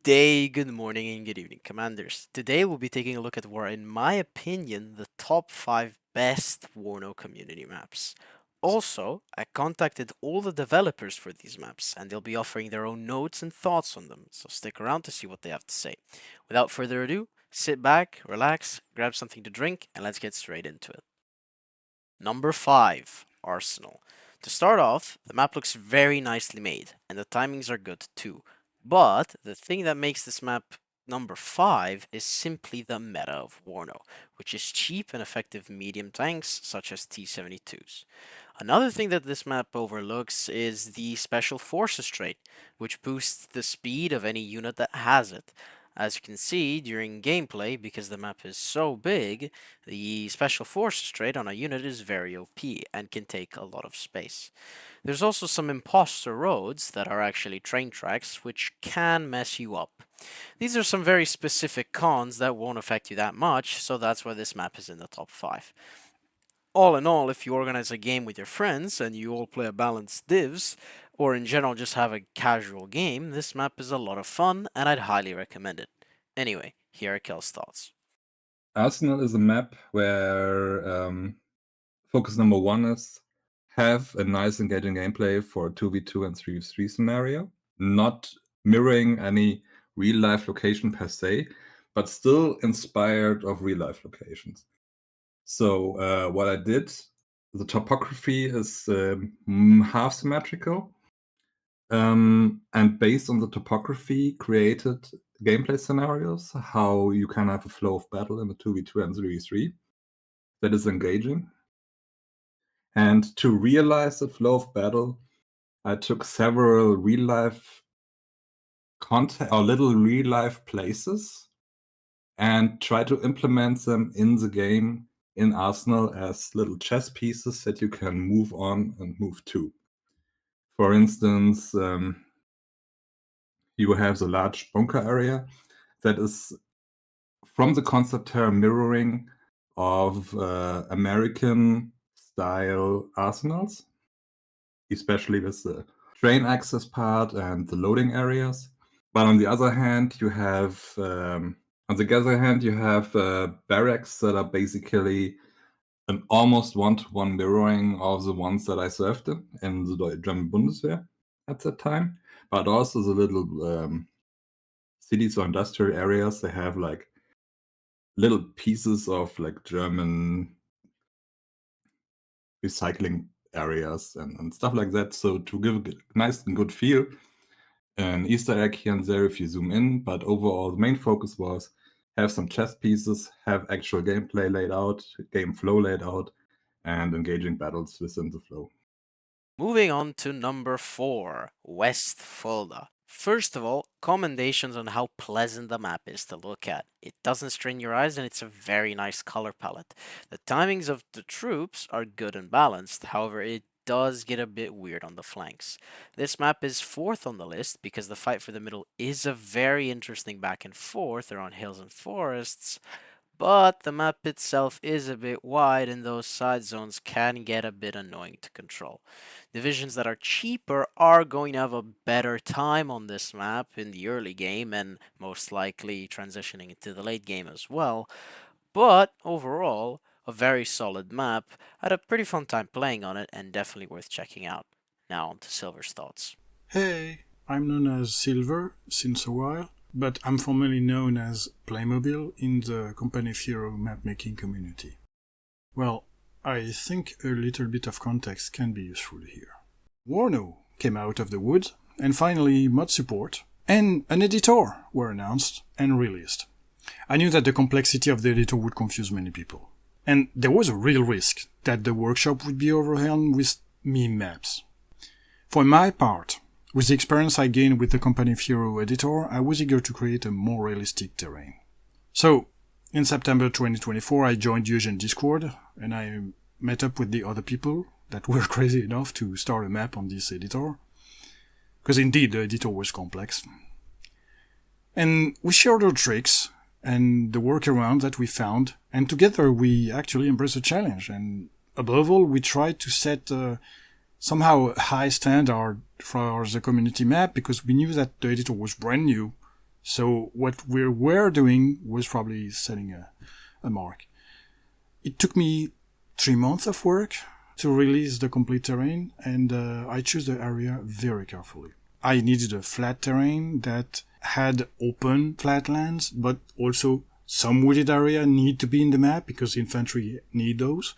day, good morning, and good evening, Commanders. Today we'll be taking a look at what are, in my opinion, the top 5 best WARNO community maps. Also, I contacted all the developers for these maps, and they'll be offering their own notes and thoughts on them, so stick around to see what they have to say. Without further ado, sit back, relax, grab something to drink, and let's get straight into it. Number 5, Arsenal. To start off, the map looks very nicely made, and the timings are good too. But the thing that makes this map number 5 is simply the meta of Warno, which is cheap and effective medium tanks such as T-72s. Another thing that this map overlooks is the Special Forces trait, which boosts the speed of any unit that has it. As you can see during gameplay, because the map is so big, the Special Forces trait on a unit is very OP and can take a lot of space. There's also some imposter roads that are actually train tracks, which can mess you up. These are some very specific cons that won't affect you that much, so that's why this map is in the top 5. All in all, if you organize a game with your friends and you all play a balanced divs, or in general just have a casual game, this map is a lot of fun and I'd highly recommend it. Anyway, here are Kel's thoughts. Arsenal is a map where focus number one is have a nice engaging gameplay for 2v2 and 3v3 scenario, not mirroring any real life location per se, but still inspired of real life locations. So what I did, the topography is half symmetrical, and based on the topography created gameplay scenarios, how you can have a flow of battle in the 2v2 and 3v3 that is engaging. And to realize the flow of battle, I took several real life content or little real life places and tried to implement them in the game in Arsenal as little chess pieces that you can move on and move to. For instance, you have the large bunker area that is from the concept her mirroring of American style arsenals, especially with the train access part and the loading areas. But on the other hand, you have barracks that are basically an almost one-to-one mirroring of the ones that I served in the German Bundeswehr at that time. But also the little cities or industrial areas, they have like little pieces of like German recycling areas and stuff like that. So to give a nice and good feel, an Easter egg here and there if you zoom in, but overall the main focus was have some chess pieces, have actual gameplay laid out, game flow laid out, and engaging battles within the flow. Moving on to number 4, West Fulda. First of all, commendations on how pleasant the map is to look at. It doesn't strain your eyes and it's a very nice color palette. The timings of the troops are good and balanced, however it does get a bit weird on the flanks. This map is 4th on the list because the fight for the middle is a very interesting back and forth around hills and forests, but the map itself is a bit wide and those side zones can get a bit annoying to control. Divisions that are cheaper are going to have a better time on this map in the early game and most likely transitioning into the late game as well, but overall, a very solid map. I had a pretty fun time playing on it and definitely worth checking out. Now on to Silver's thoughts. Hey, I'm known as Silver since a while, but I'm formerly known as Playmobil in the Company of Hero mapmaking community. Well, I think a little bit of context can be useful here. WARNO came out of the woods, and finally mod support and an editor were announced and released. I knew that the complexity of the editor would confuse many people, and there was a real risk that the workshop would be overwhelmed with meme maps. For my part, with the experience I gained with the Company of Hero editor, I was eager to create a more realistic terrain. So, in September 2024, I joined Eugen Discord, and I met up with the other people that were crazy enough to start a map on this editor, because indeed the editor was complex. And we shared our tricks and the workaround that we found, and together we actually embraced the challenge, and above all, we tried to set somehow a high standard for the community map, because we knew that the editor was brand new, So what we were doing was probably setting a mark. It took me 3 months of work to release the complete terrain, and I chose the area very carefully. I needed a flat terrain that had open flatlands, but also some wooded area need to be in the map because infantry need those.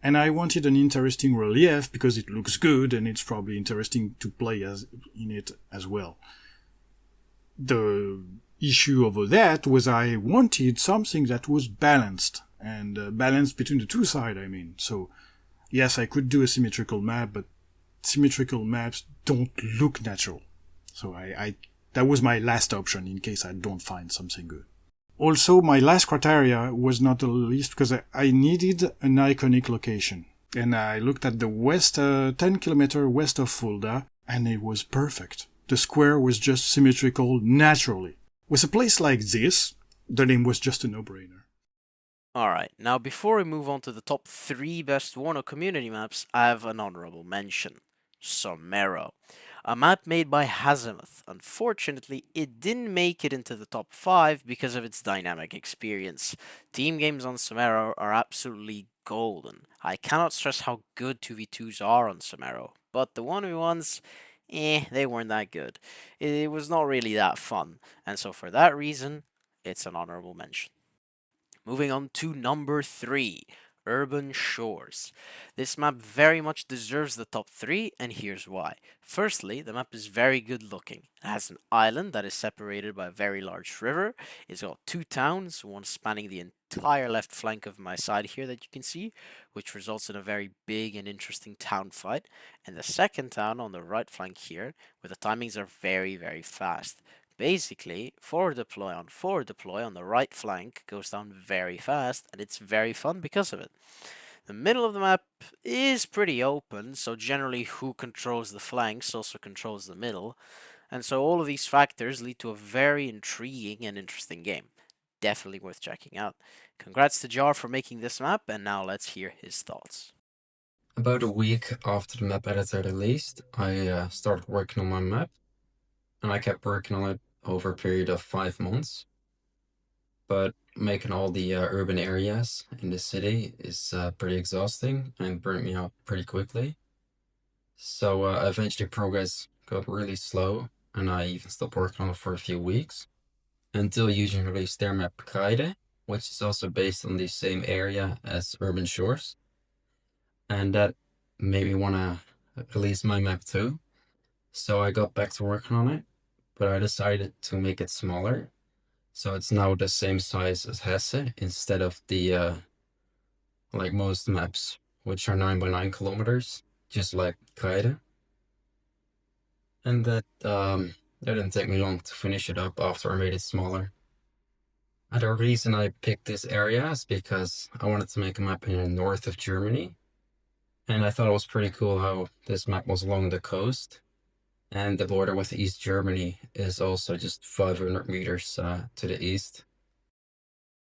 And I wanted an interesting relief because it looks good and it's probably interesting to play in it as well. The issue over that was I wanted something that was balanced, and balanced between the two sides, I mean. So, yes, I could do a symmetrical map, but symmetrical maps don't look natural. So that was my last option in case I don't find something good. Also, my last criteria was not the least because I needed an iconic location. And I looked at the west, 10 kilometer west of Fulda, and it was perfect. The square was just symmetrical naturally. With a place like this, the name was just a no-brainer. Alright, now before we move on to the top 3 best WARNO community maps, I have an honorable mention. Somero. A map made by Hazimuth. Unfortunately, it didn't make it into the top 5 because of its dynamic experience. Team games on Somero are absolutely golden. I cannot stress how good 2v2s are on Somero, but the 1v1s, they weren't that good. It was not really that fun, and so for that reason, it's an honorable mention. Moving on to number 3, Urban Shores. This map very much deserves the top 3, and here's why. Firstly, the map is very good looking. It has an island that is separated by a very large river. It's got 2 towns, one spanning the entire left flank of my side here that you can see, which results in a very big and interesting town fight. And the second town on the right flank here, where the timings are very, very fast. Basically, forward deploy on the right flank goes down very fast, and it's very fun because of it. The middle of the map is pretty open, so generally who controls the flanks also controls the middle, and so all of these factors lead to a very intriguing and interesting game. Definitely worth checking out. Congrats to Jar for making this map, and now let's hear his thoughts. About a week after the map editor released, I started working on my map, and I kept working on it over a period of 5 months. But making all the urban areas in the city is pretty exhausting and burnt me out pretty quickly. So eventually progress got really slow, and I even stopped working on it for a few weeks until Eugene released their map Kreide, which is also based on the same area as Urban Shores. And that made me want to release my map too. So I got back to working on it, but I decided to make it smaller. So it's now the same size as Hesse instead of the like most maps, which are 9 by 9 kilometers, just like Kreide. And that didn't take me long to finish it up after I made it smaller. And the reason I picked this area is because I wanted to make a map in the north of Germany. And I thought it was pretty cool how this map was along the coast. And the border with East Germany is also just 500 meters to the east.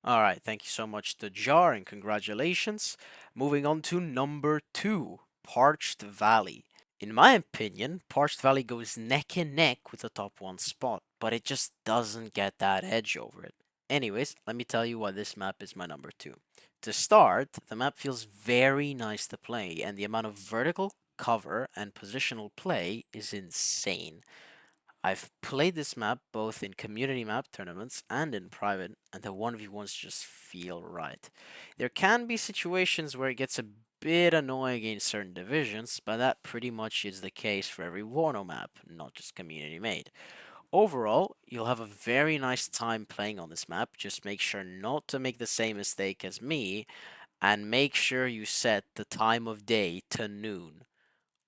Alright, thank you so much to Jar, and congratulations. Moving on to number 2, Parched Valley. In my opinion, Parched Valley goes neck and neck with the top 1 spot, but it just doesn't get that edge over it. Anyways, let me tell you why this map is my number 2. To start, the map feels very nice to play, and the amount of vertical, cover, and positional play is insane. I've played this map both in community map tournaments and in private, and the 1v1s just feel right. There can be situations where it gets a bit annoying in certain divisions, but that pretty much is the case for every WARNO map, not just community made. Overall, you'll have a very nice time playing on this map. Just make sure not to make the same mistake as me, and make sure you set the time of day to noon.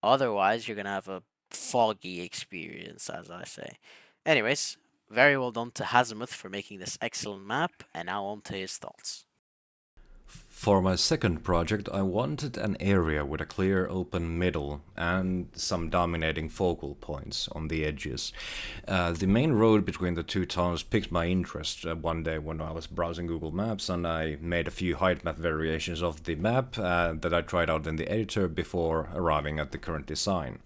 Otherwise, you're gonna have a foggy experience, as I say. Anyways, very well done to Hazimuth for making this excellent map, and now on to his thoughts. For my second project, I wanted an area with a clear open middle and some dominating focal points on the edges. The main road between the two towns piqued my interest one day when I was browsing Google Maps, and I made a few height map variations of the map that I tried out in the editor before arriving at the current design.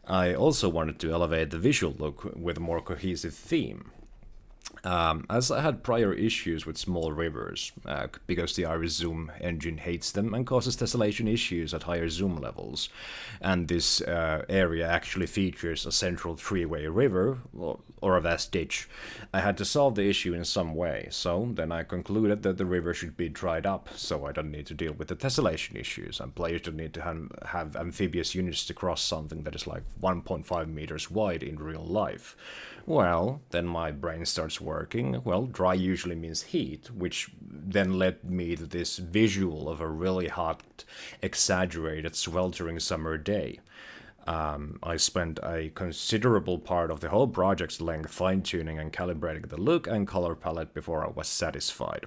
I also wanted to elevate the visual look with a more cohesive theme. As I had prior issues with small rivers, because the Iris Zoom engine hates them and causes tessellation issues at higher zoom levels, and this area actually features a central three-way river, or a vast ditch, I had to solve the issue in some way, so then I concluded that the river should be dried up, so I don't need to deal with the tessellation issues, and players don't need to have amphibious units to cross something that is like 1.5 meters wide in real life. Well, then my brain starts working. Well, dry usually means heat, which then led me to this visual of a really hot, exaggerated, sweltering summer day. I spent a considerable part of the whole project's length fine tuning and calibrating the look and color palette before I was satisfied.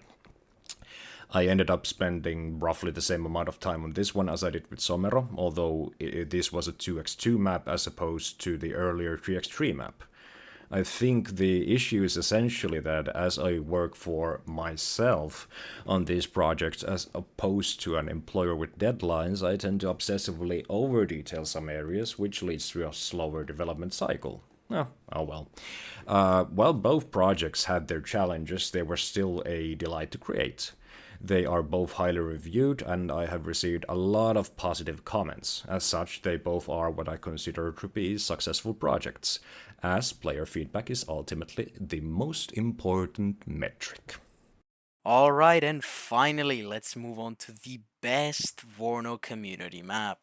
I ended up spending roughly the same amount of time on this one as I did with Somero, although this was a 2x2 map as opposed to the earlier 3x3 map. I think the issue is essentially that as I work for myself on these projects as opposed to an employer with deadlines, I tend to obsessively over detail some areas, which leads to a slower development cycle. Oh well. While both projects had their challenges, they were still a delight to create. They are both highly reviewed, and I have received a lot of positive comments. As such, they both are what I consider to be successful projects, as player feedback is ultimately the most important metric. All right, and finally, let's move on to the best Vorno community map.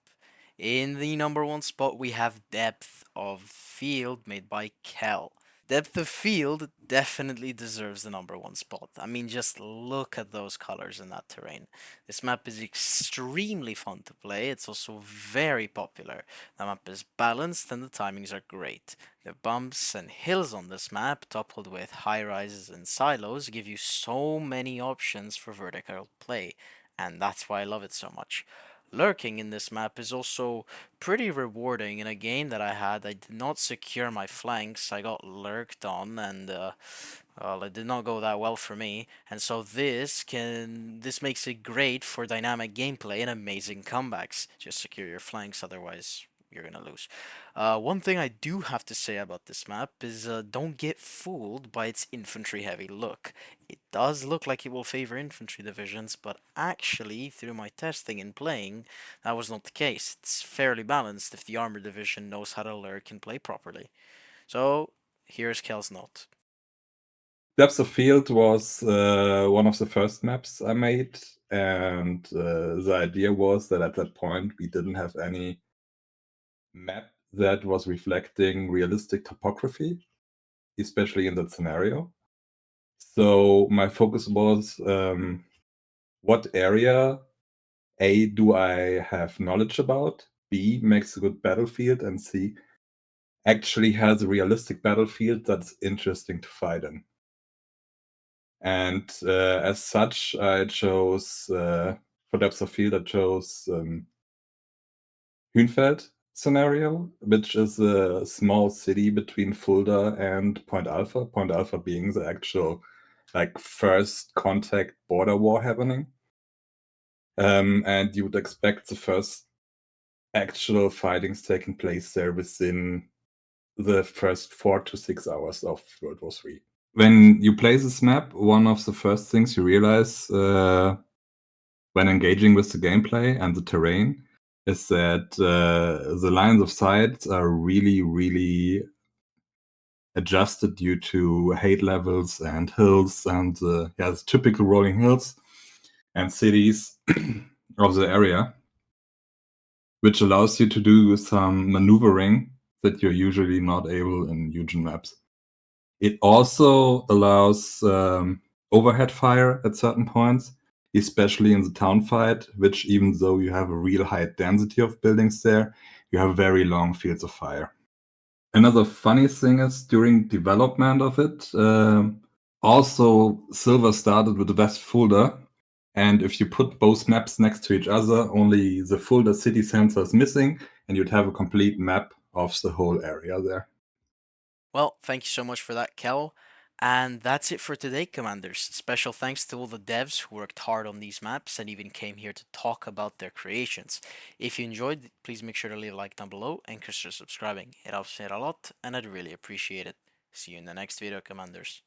In the number one spot, we have Depth of Field made by Kel. Depth of Field definitely deserves the number one spot. I mean, just look at those colors in that terrain. This map is extremely fun to play. It's also very popular. The map is balanced and the timings are great. The bumps and hills on this map, coupled with high rises and silos, give you so many options for vertical play, and that's why I love it so much. Lurking in this map is also pretty rewarding. In a game that I had, I did not secure my flanks. I got lurked on, and well, it did not go that well for me. And so this makes it great for dynamic gameplay and amazing comebacks. Just secure your flanks, otherwise you're gonna lose. One thing I do have to say about this map is don't get fooled by its infantry heavy look. It does look like it will favor infantry divisions, but actually, through my testing and playing, that was not the case. It's fairly balanced if the armor division knows how to lurk and play properly. So, here's Kel's note. Depth of Field was one of the first maps I made, and the idea was that at that point we didn't have any map that was reflecting realistic topography, especially in that scenario. So my focus was what area A do I have knowledge about, B makes a good battlefield, and C actually has a realistic battlefield that's interesting to fight in. And as such, I chose for depth of field, I chose Hünfeld scenario, which is a small city between Fulda and Point Alpha. Point Alpha being the actual like first contact border war happening. And you would expect the first actual fightings taking place there within the first 4 to 6 hours of World War III. When you play this map, one of the first things you realize when engaging with the gameplay and the terrain is that the lines of sight are really, really adjusted due to height levels and hills and the typical rolling hills and cities of the area, which allows you to do some maneuvering that you're usually not able in Eugen maps. It also allows overhead fire at certain points, especially in the town fight, which even though you have a real high density of buildings there, you have very long fields of fire. Another funny thing is during development of it, also Silver started with West Fulda, and if you put both maps next to each other, only the Fulda city center is missing, and you'd have a complete map of the whole area there. Well, thank you so much for that, Kel. And that's it for today, Commanders. Special thanks to all the devs who worked hard on these maps and even came here to talk about their creations. If you enjoyed, please make sure to leave a like down below and consider subscribing. It helps me out a lot, and I'd really appreciate it. See you in the next video, Commanders.